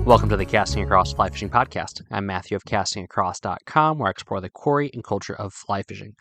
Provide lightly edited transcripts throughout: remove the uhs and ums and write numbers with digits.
Welcome to the Casting Across Fly Fishing Podcast. I'm Matthew of castingacross.com, where I explore the quarry and culture of fly fishing.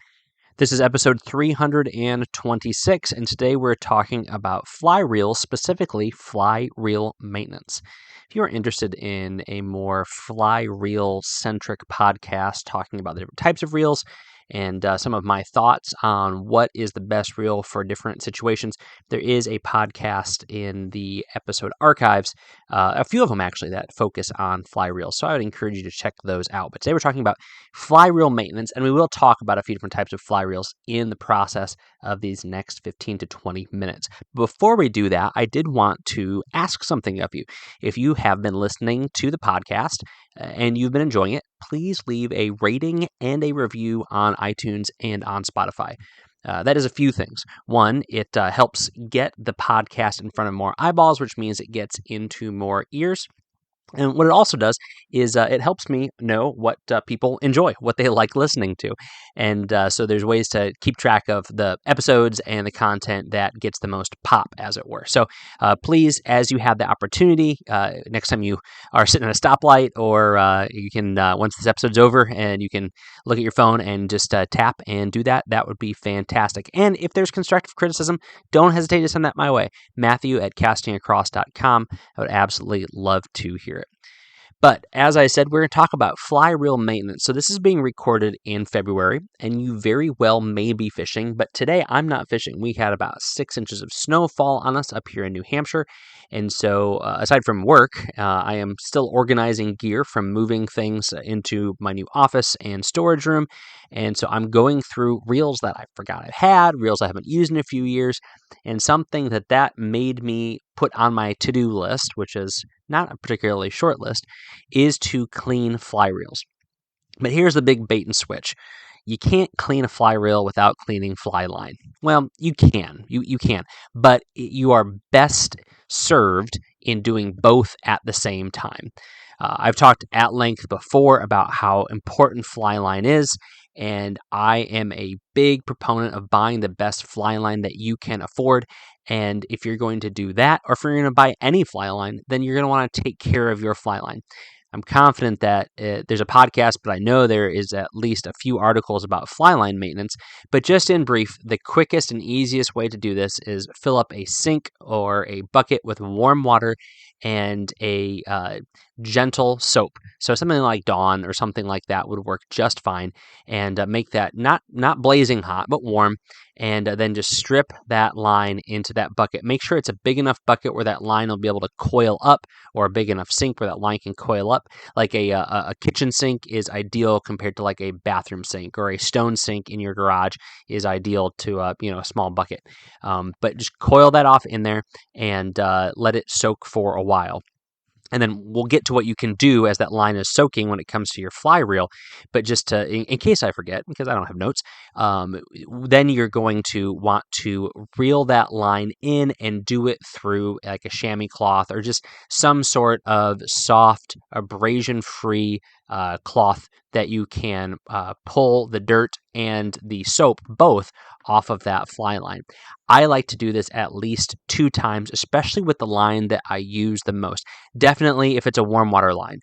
This is episode 326, and today we're talking about fly reels, specifically fly reel maintenance. If you are interested in a more fly reel-centric podcast talking about the different types of reels and some of my thoughts on what is the best reel for different situations, there is a podcast in the episode archives, a few of them actually, that focus on fly reels. So I would encourage you to check those out. But today we're talking about fly reel maintenance, and we will talk about a few different types of fly reels in the process of these next 15 to 20 minutes. Before we do that, I did want to ask something of you. If you have been listening to the podcast and you've been enjoying it, please leave a rating and a review on iTunes and on Spotify. That is a few things. One, it helps get the podcast in front of more eyeballs, which means it gets into more ears. And what it also does is it helps me know what people enjoy, what they like listening to. And so there's ways to keep track of the episodes and the content that gets the most pop, as it were. So please, as you have the opportunity, next time you are sitting at a stoplight, or you can, once this episode's over, and you can look at your phone and just tap and do that, that would be fantastic. And if there's constructive criticism, don't hesitate to send that my way. Matthew at castingacross.com. I would absolutely love to hear it. But as I said, we're going to talk about fly reel maintenance. So this is being recorded in February, and you very well may be fishing, but today I'm not fishing. We had about 6 inches of snowfall on us up here in New Hampshire, and so aside from work, I am still organizing gear from moving things into my new office and storage room, and so I'm going through reels that I forgot I've had, reels I haven't used in a few years, and something that made me put on my to-do list, which is not a particularly short list, is to clean fly reels. But here's the big bait and switch. You can't clean a fly reel without cleaning fly line. Well, you can. You can. But you are best served in doing both at the same time. I've talked at length before about how important fly line is, and I am a big proponent of buying the best fly line that you can afford. And if you're going to do that, or if you're going to buy any fly line, then you're going to want to take care of your fly line. I'm confident that there's a podcast, but I know there is at least a few articles about fly line maintenance. But just in brief, the quickest and easiest way to do this is fill up a sink or a bucket with warm water and a gentle soap. So something like Dawn or something like that would work just fine. And make that not blazing hot, but warm. And then just strip that line into that bucket. Make sure it's a big enough bucket where that line will be able to coil up, or a big enough sink where that line can coil up. Like a kitchen sink is ideal compared to like a bathroom sink, or a stone sink in your garage is ideal to a small bucket. But just coil that off in there and let it soak for a while. And then we'll get to what you can do as that line is soaking when it comes to your fly reel. But just in case I forget, because I don't have notes, then you're going to want to reel that line in and do it through like a chamois cloth, or just some sort of soft, abrasion-free cloth that you can pull the dirt and the soap both off of that fly line. I like to do this at least 2 times, especially with the line that I use the most. Definitely if it's a warm water line,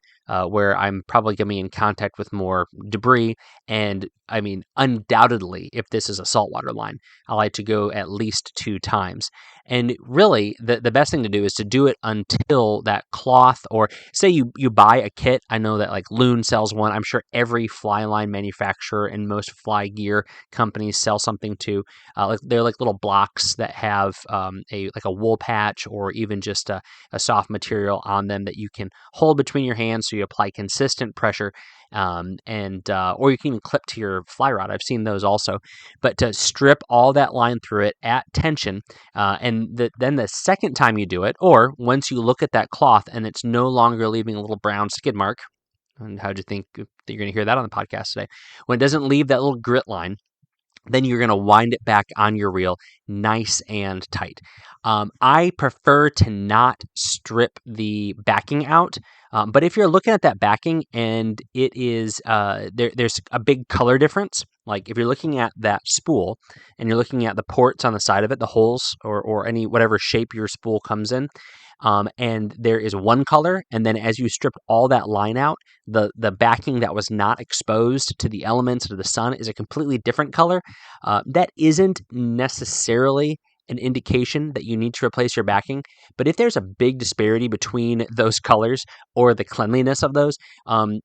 where I'm probably going to be in contact with more debris. And I mean, undoubtedly, if this is a saltwater line, I like to go at least 2 times. And really, the best thing to do is to do it until that cloth, or say you buy a kit. I know that like Loon sells one. I'm sure every fly line manufacturer and most fly gear companies sell something too. They're like little blocks that have a wool patch, or even just a soft material on them that you can hold between your hands, so you apply consistent pressure. Or you can even clip to your fly rod. I've seen those also. But to strip all that line through it at tension, and then the second time you do it, or once you look at that cloth and it's no longer leaving a little brown skid mark, and how'd you think that you're going to hear that on the podcast today? When it doesn't leave that little grit line, then you're going to wind it back on your reel nice and tight. I prefer to not strip the backing out, but if you're looking at that backing and it is there's a big color difference, like if you're looking at that spool and you're looking at the ports on the side of it, the holes, or any whatever shape your spool comes in, and there is one color, and then as you strip all that line out, the backing that was not exposed to the elements or the sun is a completely different color. That isn't necessarily an indication that you need to replace your backing, but if there's a big disparity between those colors or the cleanliness of those,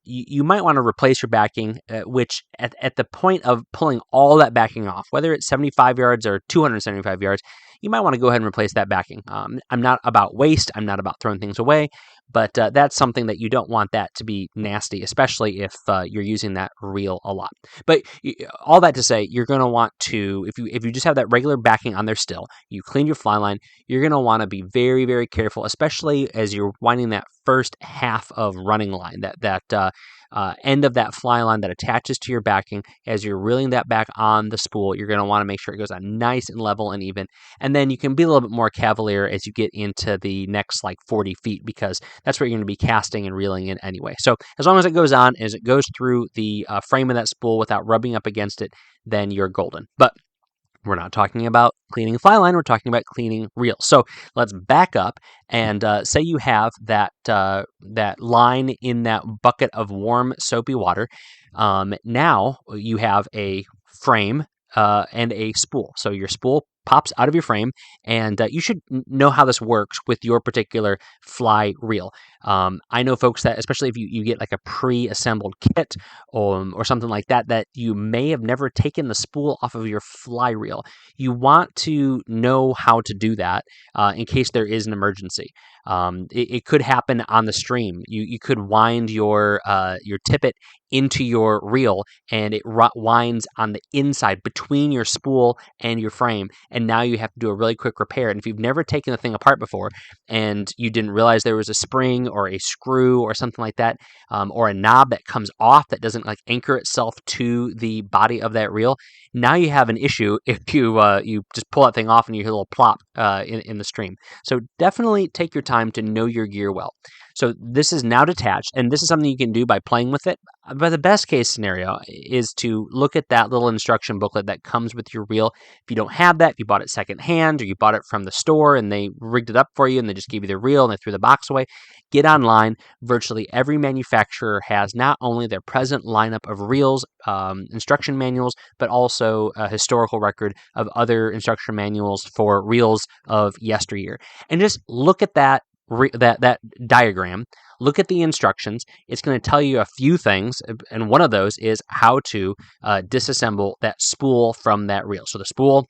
you might want to replace your backing, which at the point of pulling all that backing off, whether it's 75 yards or 275 yards, you might want to go ahead and replace that backing. I'm not about waste. I'm not about throwing things away, but that's something that you don't want that to be nasty, especially if you're using that reel a lot. But all that to say, you're going to want to, if you just have that regular backing on there still, you clean your fly line, you're going to want to be very, very careful, especially as you're winding that first half of running line, that end of that fly line that attaches to your backing. As you're reeling that back on the spool, you're going to want to make sure it goes on nice and level and even. And then you can be a little bit more cavalier as you get into the next 40 feet, because that's where you're going to be casting and reeling in anyway. So as long as it goes on, as it goes through the frame of that spool without rubbing up against it, then you're golden. But we're not talking about cleaning fly line. We're talking about cleaning reels. So let's back up and say you have that line in that bucket of warm soapy water. Now you have a frame and a spool. So your spool pops out of your frame, and you should know how this works with your particular fly reel. I know folks that, especially if you get a pre-assembled kit or something like that, that you may have never taken the spool off of your fly reel. You want to know how to do that in case there is an emergency. It could happen on the stream. You could wind your tippet into your reel, and it winds on the inside between your spool and your frame, and now you have to do a really quick repair. And if you've never taken the thing apart before and you didn't realize there was a spring or a screw or something like that, or a knob that comes off that doesn't anchor itself to the body of that reel, now you have an issue if you just pull that thing off and you hear a little plop in the stream. So definitely take your time to know your gear well. So this is now detached, and this is something you can do by playing with it. But the best case scenario is to look at that little instruction booklet that comes with your reel. If you don't have that, if you bought it secondhand or you bought it from the store and they rigged it up for you and they just gave you the reel and they threw the box away, get online. Virtually every manufacturer has not only their present lineup of reels, instruction manuals, but also a historical record of other instruction manuals for reels of yesteryear. And just look at that diagram, look at the instructions. It's going to tell you a few things, and one of those is how to disassemble that spool from that reel. So the spool,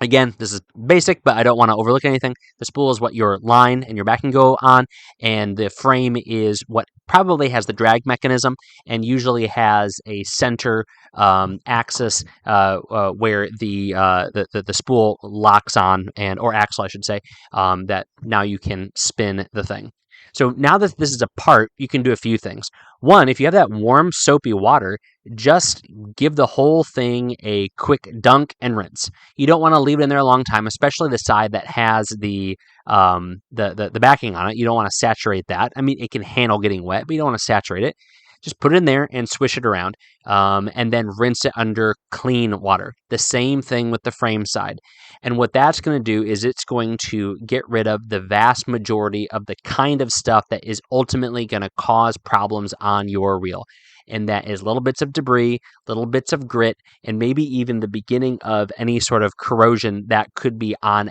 again, this is basic, but I don't want to overlook anything. The spool is what your line and your backing go on, and the frame is what probably has the drag mechanism and usually has a center axis where the spool locks on, or axle, I should say, that now you can spin the thing. So now that this is apart, you can do a few things. One, if you have that warm, soapy water, just give the whole thing a quick dunk and rinse. You don't want to leave it in there a long time, especially the side that has the backing on it. You don't want to saturate that. I mean, it can handle getting wet, but you don't want to saturate it. Just put it in there and swish it around, and then rinse it under clean water. The same thing with the frame side. And what that's going to do is it's going to get rid of the vast majority of the kind of stuff that is ultimately going to cause problems on your reel. And that is little bits of debris, little bits of grit, and maybe even the beginning of any sort of corrosion that could be on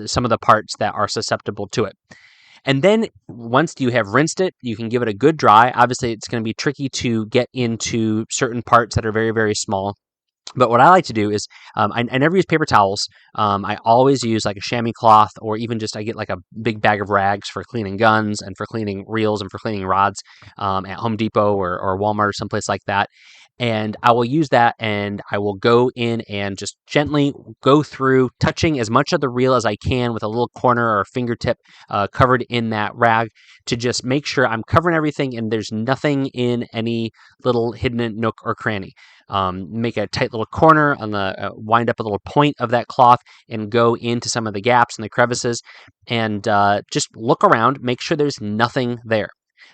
some of the parts that are susceptible to it. And then once you have rinsed it, you can give it a good dry. Obviously, it's going to be tricky to get into certain parts that are very, very small. But what I like to do is I never use paper towels. I always use a chamois cloth, or even just I get a big bag of rags for cleaning guns and for cleaning reels and for cleaning rods at Home Depot or Walmart or someplace like that. And I will use that, and I will go in and just gently go through, touching as much of the reel as I can with a little corner or fingertip covered in that rag, to just make sure I'm covering everything and there's nothing in any little hidden nook or cranny. Make a tight little corner on the wind up a little point of that cloth and go into some of the gaps and the crevices, and just look around, make sure there's nothing there.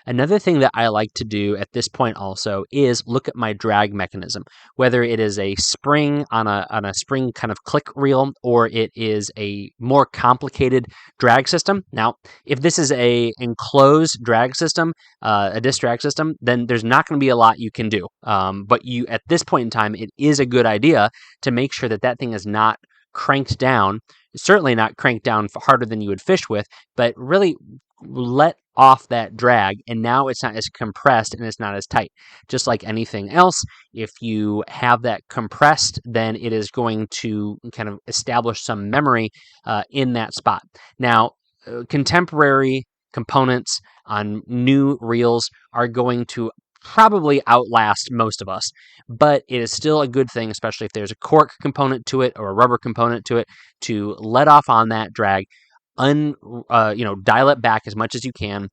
Another thing that I like to do at this point also is look at my drag mechanism, whether it is a spring on a spring kind of click reel or it is a more complicated drag system. Now, if this is a enclosed drag system, a disc drag system, then there's not going to be a lot you can do. But you at this point in time, it is a good idea to make sure that that thing is not cranked down. Certainly not cranked down harder than you would fish with, but really let off that drag, and now it's not as compressed and it's not as tight. Just like anything else, if you have that compressed, then it is going to kind of establish some memory in that spot. Now, contemporary components on new reels are going to probably outlast most of us, but it is still a good thing, especially if there's a cork component to it or a rubber component to it, to let off on that drag, dial it back as much as you can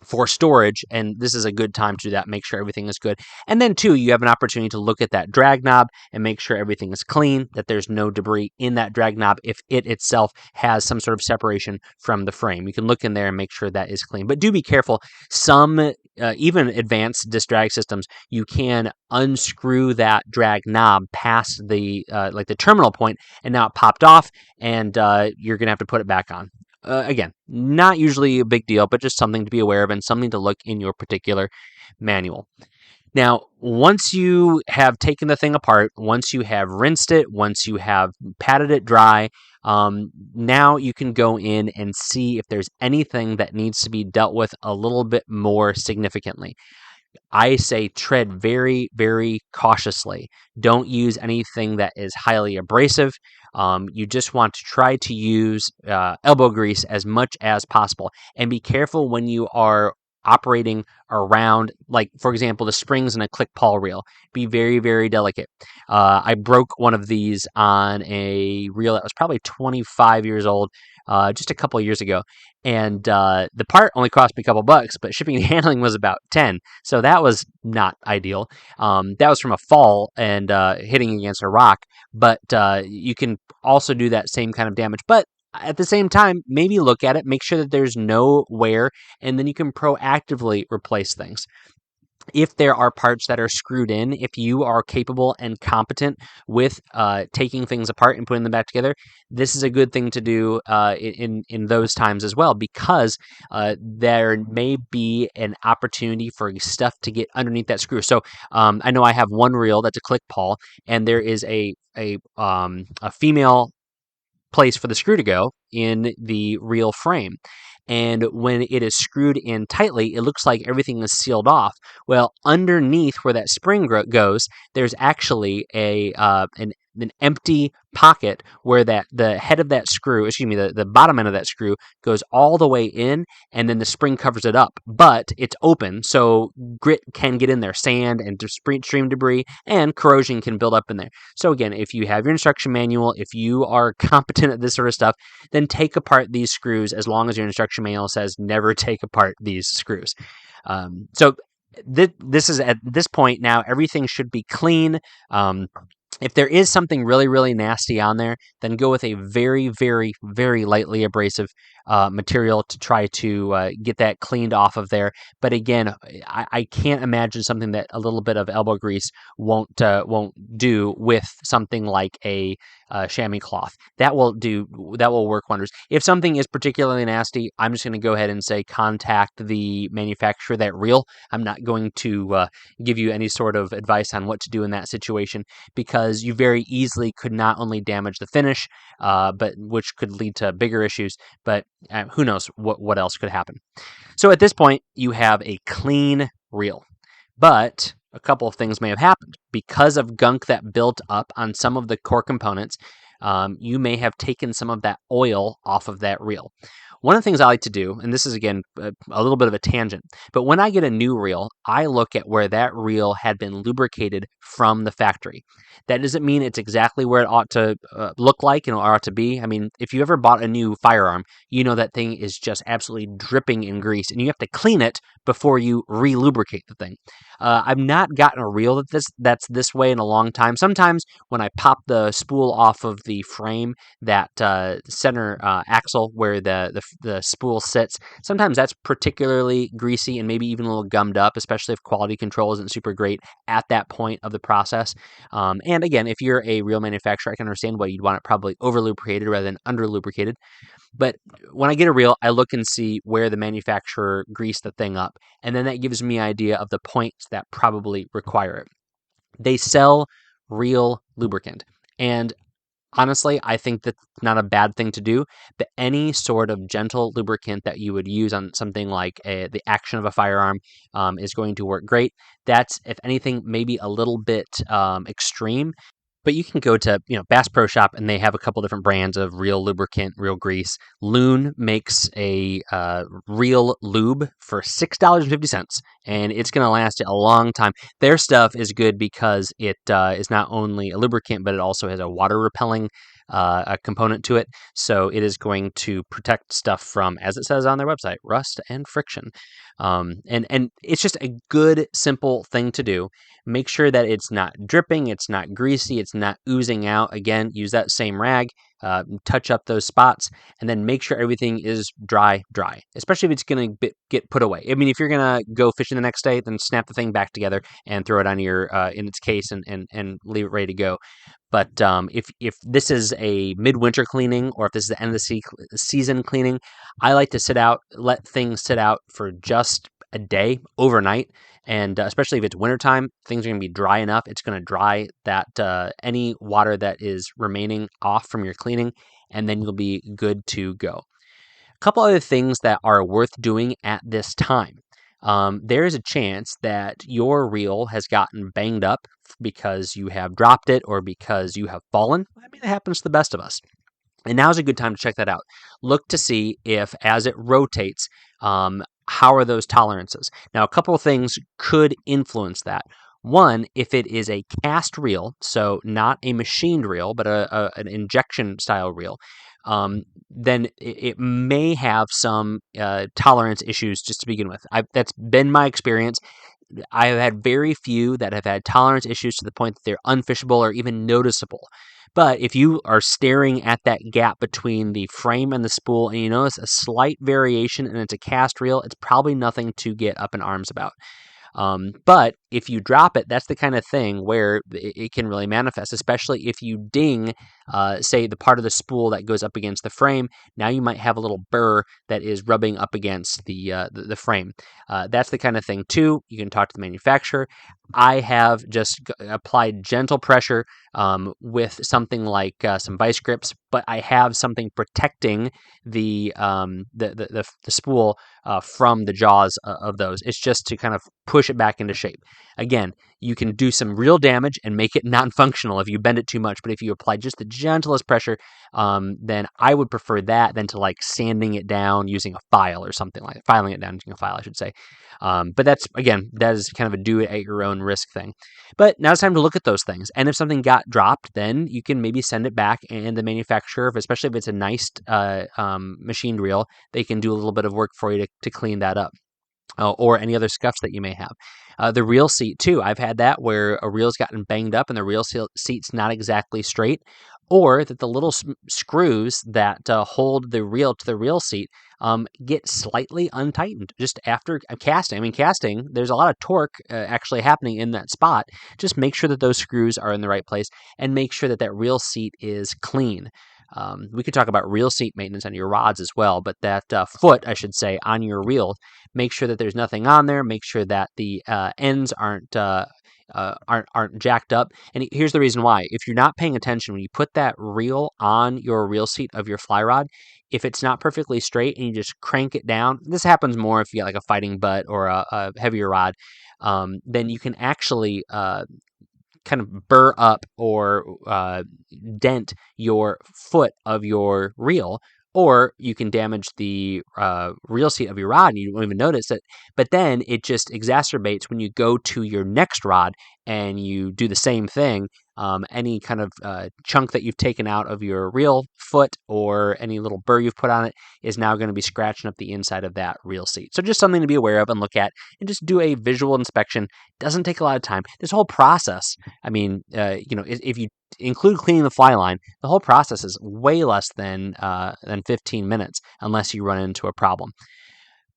for storage, and this is a good time to do that. Make sure everything is good, and then too, you have an opportunity to look at that drag knob and make sure everything is clean, that there's no debris in that drag knob if it itself has some sort of separation from the frame. You can look in there and make sure that is clean, but do be careful. Some even advanced disc drag systems, you can unscrew that drag knob past the like the terminal point, and now it popped off, and you're gonna have to put it back on. Again, not usually a big deal, but just something to be aware of and something to look in your particular manual. Now, once you have taken the thing apart, once you have rinsed it, once you have patted it dry, now you can go in and see if there's anything that needs to be dealt with a little bit more significantly. I say tread very, very cautiously. Don't use anything that is highly abrasive. You just want to try to use elbow grease as much as possible. And be careful when you are operating around, like, for example, the springs in a click pawl reel. Be very, very delicate. I broke one of these on a reel that was probably 25 years old, just a couple of years ago. And the part only cost me a couple bucks, but shipping and handling was about 10. So that was not ideal. That was from a fall and hitting against a rock. But you can also do that same kind of damage. But at the same time, maybe look at it, make sure that there's no wear, and then you can proactively replace things. If there are parts that are screwed in, if you are capable and competent with taking things apart and putting them back together, this is a good thing to do in those times as well, because there may be an opportunity for stuff to get underneath that screw. So I know I have one reel that's a click pawl, and there is a female place for the screw to go in the reel frame. And when it is screwed in tightly, it looks like everything is sealed off. Well, underneath where that spring goes, there's actually an empty pocket where the head of that screw, the bottom end of that screw goes all the way in, and then the spring covers it up. But it's open, so grit can get in there, sand and stream debris, and corrosion can build up in there. So again, if you have your instruction manual, if you are competent at this sort of stuff, then take apart these screws, as long as your instruction manual says never take apart these screws. So this is, at this point now, everything should be clean. If there is something really, really nasty on there, then go with a very, very, very lightly abrasive material to try to get that cleaned off of there. But again, I can't imagine something that a little bit of elbow grease won't do with something like a chamois cloth. That will work wonders. If something is particularly nasty, I'm just going to go ahead and say contact the manufacturer of that reel. I'm not going to give you any sort of advice on what to do in that situation, because you very easily could not only damage the finish, but which could lead to bigger issues, but who knows what else could happen. So at this point, you have a clean reel, but a couple of things may have happened. Because of gunk that built up on some of the core components, you may have taken some of that oil off of that reel. One of the things I like to do, and this is, again, a little bit of a tangent, but when I get a new reel, I look at where that reel had been lubricated from the factory. That doesn't mean it's exactly where it ought to look like and ought to be. I mean, if you ever bought a new firearm, you know that thing is just absolutely dripping in grease, and you have to clean it before you re-lubricate the thing. I've not gotten a reel that's this way in a long time. Sometimes when I pop the spool off of the frame, that center axle where the the spool sits. Sometimes that's particularly greasy and maybe even a little gummed up, especially if quality control isn't super great at that point of the process. And again, if you're a reel manufacturer, I can understand why you'd want it probably over lubricated rather than under lubricated. But when I get a reel, I look and see where the manufacturer greased the thing up, and then that gives me an idea of the points that probably require it. They sell real lubricant, and honestly, I think that's not a bad thing to do, but any sort of gentle lubricant that you would use on something like the action of a firearm is going to work great. That's, if anything, maybe a little bit extreme. But you can go to, Bass Pro Shop, and they have a couple different brands of real lubricant, real grease. Loon makes a real lube for $6.50, and it's going to last you a long time. Their stuff is good because it is not only a lubricant, but it also has a water repelling a component to it. So it is going to protect stuff from, as it says on their website, rust and friction. And it's just a good, simple thing to do. Make sure that it's not dripping, it's not greasy, it's not oozing out. Again, use that same rag, touch up those spots, and then make sure everything is dry, especially if it's going to get put away. I mean, if you're going to go fishing the next day, then snap the thing back together and throw it on your in its case and leave it ready to go. But if this is a midwinter cleaning, or if this is the end of the season cleaning, I like to let things sit out for just a day, overnight. And especially if it's wintertime, things are going to be dry enough. It's going to dry that any water that is remaining off from your cleaning, and then you'll be good to go. A couple other things that are worth doing at this time. There is a chance that your reel has gotten banged up because you have dropped it or because you have fallen. I mean, it happens to the best of us. And now's a good time to check that out. Look to see if, as it rotates, how are those tolerances? Now, a couple of things could influence that. One, if it is a cast reel, so not a machined reel, but an injection style reel, then it may have some tolerance issues just to begin with. That's been my experience. I have had very few that have had tolerance issues to the point that they're unfishable or even noticeable. But if you are staring at that gap between the frame and the spool and you notice a slight variation and it's a cast reel, it's probably nothing to get up in arms about. But if you drop it, that's the kind of thing where it can really manifest, especially if you ding, say, the part of the spool that goes up against the frame. Now you might have a little burr that is rubbing up against the frame. That's the kind of thing, too. You can talk to the manufacturer. I have just applied gentle pressure with something like some vice grips, but I have something protecting the spool from the jaws of those. It's just to kind of push it back into shape. Again, you can do some real damage and make it non-functional if you bend it too much, but if you apply just the gentlest pressure, then I would prefer that than to like sanding it down using a file or something like that. Filing it down using a file, I should say. But that is kind of a do it at your own risk thing. But now it's time to look at those things. And if something got dropped, then you can maybe send it back, and the manufacturer, especially if it's a nice machined reel, they can do a little bit of work for you to clean that up. Or any other scuffs that you may have. The reel seat, too. I've had that where a reel's gotten banged up and the reel seat's not exactly straight, or that the little screws that hold the reel to the reel seat get slightly untightened just after casting. I mean, casting, there's a lot of torque actually happening in that spot. Just make sure that those screws are in the right place and make sure that reel seat is clean. We could talk about reel seat maintenance on your rods as well, but that foot, I should say, on your reel, make sure that there's nothing on there. Make sure that the ends aren't jacked up. And here's the reason why. If you're not paying attention, when you put that reel on your reel seat of your fly rod, if it's not perfectly straight and you just crank it down, this happens more if you got like a fighting butt or a heavier rod, then you can actually kind of burr up or dent your foot of your reel, or you can damage the reel seat of your rod and you won't even notice it. But then it just exacerbates when you go to your next rod and you do the same thing. any kind of chunk that you've taken out of your reel foot or any little burr you've put on it is now going to be scratching up the inside of that reel seat. So just something to be aware of and look at and just do a visual inspection. Doesn't take a lot of time. This whole process, I mean, if you include cleaning the fly line, the whole process is way less than 15 minutes unless you run into a problem.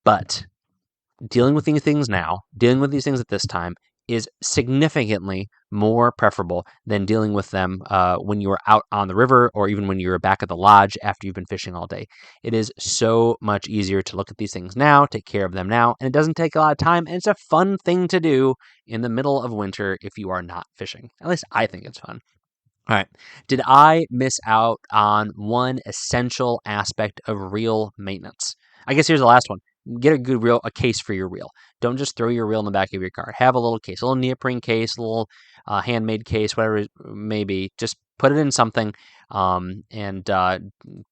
But dealing with these things at this time is significantly more preferable than dealing with them when you're out on the river or even when you're back at the lodge after you've been fishing all day. It is so much easier to look at these things now, take care of them now, and it doesn't take a lot of time, and it's a fun thing to do in the middle of winter if you are not fishing. At least I think it's fun. All right. Did I miss out on one essential aspect of reel maintenance? I guess here's the last one. Get a case for your reel. Don't just throw your reel in the back of your car. Have a little case, a little neoprene case, a little handmade case, whatever it may be. Just put it in something and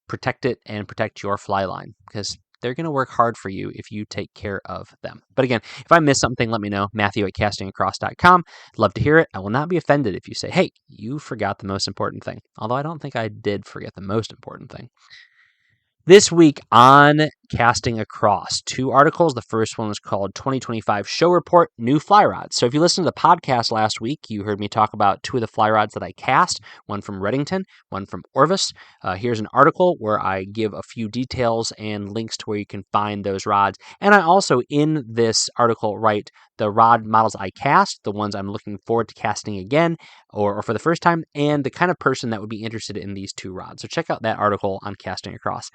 protect it and protect your fly line because they're going to work hard for you if you take care of them. But again, if I missed something, let me know. Matthew@castingacross.com. Love to hear it. I will not be offended if you say, hey, you forgot the most important thing. Although I don't think I did forget the most important thing. This week on Casting Across, 2 articles. The first one was called 2025 Show Report, New Fly Rods. So if you listened to the podcast last week, you heard me talk about 2 of the fly rods that I cast, one from Redington, one from Orvis. Here's an article where I give a few details and links to where you can find those rods. And I also, in this article, write the rod models I cast, the ones I'm looking forward to casting again or for the first time, and the kind of person that would be interested in these 2 rods. So check out that article on Casting Across.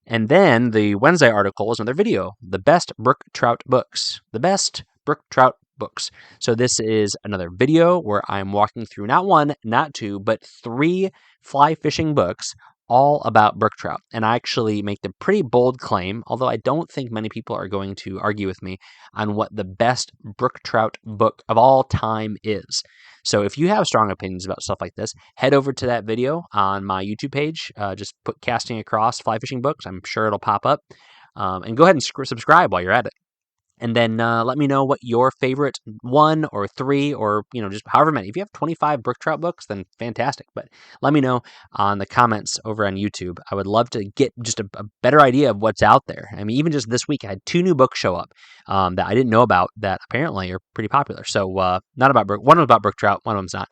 And then the Wednesday article was another video, the best brook trout books. The best brook trout books. So this is another video where I'm walking through not 1, not 2, but 3 fly fishing books all about brook trout. And I actually make the pretty bold claim, although I don't think many people are going to argue with me on what the best brook trout book of all time is. So if you have strong opinions about stuff like this, head over to that video on my YouTube page. Just put Casting Across Fly Fishing Books. I'm sure it'll pop up. And go ahead and subscribe while you're at it. And then let me know what your favorite 1 or 3 or, just however many. If you have 25 brook trout books, then fantastic. But let me know on the comments over on YouTube. I would love to get just a better idea of what's out there. I mean, even just this week, I had 2 new books show up that I didn't know about that apparently are pretty popular. So not about brook. One was about brook trout. One of them's not.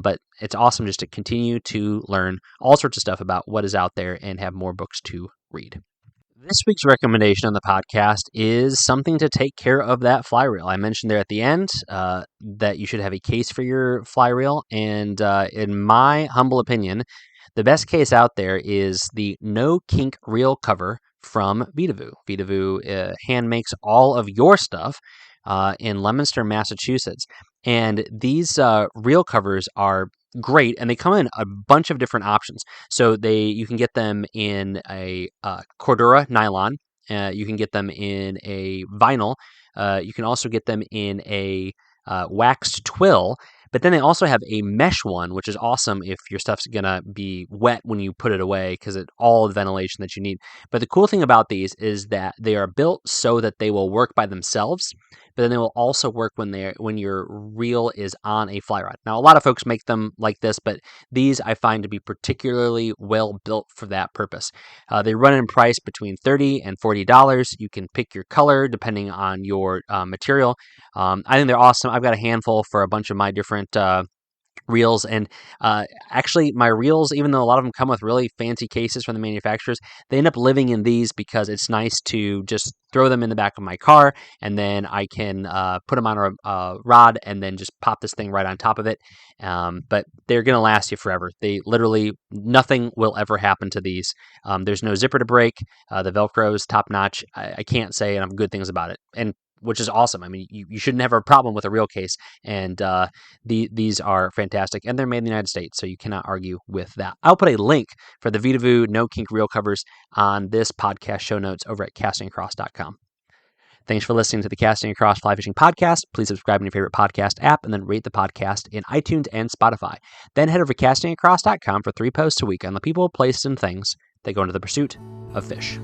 But it's awesome just to continue to learn all sorts of stuff about what is out there and have more books to read. This week's recommendation on the podcast is something to take care of that fly reel. I mentioned there at the end that you should have a case for your fly reel. And in my humble opinion, the best case out there is the No Kink reel cover from Vidavoo. Vidavoo hand makes all of your stuff in Leominster, Massachusetts. And these reel covers are great, and they come in a bunch of different options. So you can get them in a Cordura nylon. You can get them in a vinyl. You can also get them in a waxed twill. But then they also have a mesh one, which is awesome if your stuff's going to be wet when you put it away because it's all the ventilation that you need. But the cool thing about these is that they are built so that they will work by themselves, but then they will also work when your reel is on a fly rod. Now, a lot of folks make them like this, but these I find to be particularly well built for that purpose. They run in price between $30 and $40. You can pick your color depending on your material. I think they're awesome. I've got a handful for a bunch of my different reels, and actually my reels, even though a lot of them come with really fancy cases from the manufacturers, they end up living in these because it's nice to just throw them in the back of my car, and then I can put them on a rod and then just pop this thing right on top of it. But they're going to last you forever. They literally, nothing will ever happen to these. There's no zipper to break. The Velcro is top notch. I can't say enough good things about it. And which is awesome. I mean, you shouldn't have a problem with a reel case, and these are fantastic, and they're made in the United States, so you cannot argue with that. I'll put a link for the Vidavoo No Kink reel covers on this podcast show notes over at castingacross.com. Thanks for listening to the Casting Across Fly Fishing Podcast. Please subscribe in your favorite podcast app and then rate the podcast in iTunes and Spotify. Then head over to castingacross.com for 3 posts a week on the people, places, and things that go into the pursuit of fish.